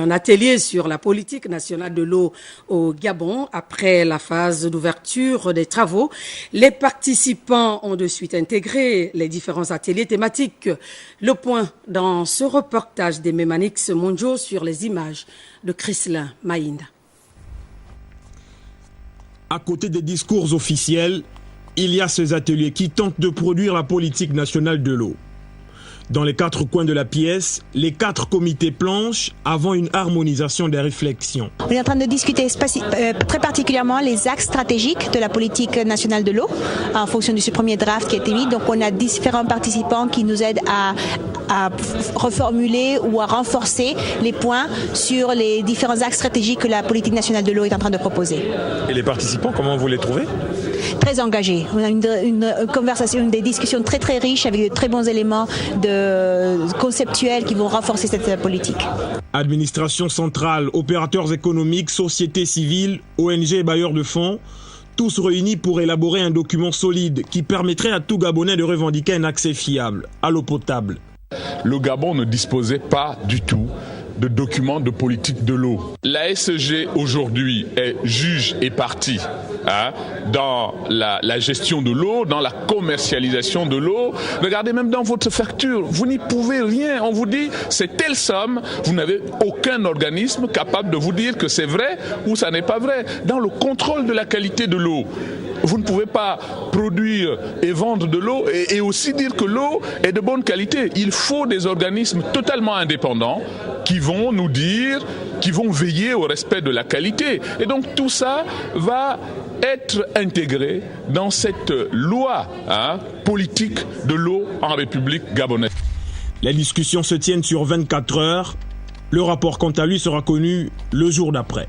un atelier sur la politique nationale de l'eau au Gabon après la phase d'ouverture des travaux. Les participants ont de suite intégré les différents ateliers thématiques. Le point dans ce reportage des Mémanix Monjo sur les images de Chrislin Maïnda. À côté des discours officiels, il y a ces ateliers qui tentent de produire la politique nationale de l'eau. Dans les 4 coins de la pièce, les 4 comités planchent avant une harmonisation des réflexions. On est en train de discuter très particulièrement les axes stratégiques de la politique nationale de l'eau en fonction de ce premier draft qui a été mis. Donc on a différents participants qui nous aident à reformuler ou à renforcer les points sur les différents axes stratégiques que la politique nationale de l'eau est en train de proposer. Et les participants, comment vous les trouvez ? Très engagés. On a une conversation, des discussions très très riches avec de très bons éléments conceptuels qui vont renforcer cette politique. Administration centrale, opérateurs économiques, sociétés civiles, ONG et bailleurs de fonds, tous réunis pour élaborer un document solide qui permettrait à tout Gabonais de revendiquer un accès fiable à l'eau potable. Le Gabon ne disposait pas du tout de documents de politique de l'eau. La SEG aujourd'hui est juge et partie dans la gestion de l'eau, dans la commercialisation de l'eau. Regardez même dans votre facture, vous n'y pouvez rien. On vous dit c'est telle somme, vous n'avez aucun organisme capable de vous dire que c'est vrai ou ça n'est pas vrai. Dans le contrôle de la qualité de l'eau, vous ne pouvez pas produire et vendre de l'eau et aussi dire que l'eau est de bonne qualité. Il faut des organismes totalement indépendants qui vont nous dire, qui vont veiller au respect de la qualité. Et donc tout ça va être intégré dans cette loi politique de l'eau en République gabonaise. Les discussions se tiennent sur 24 heures. Le rapport, quant à lui, sera connu le jour d'après.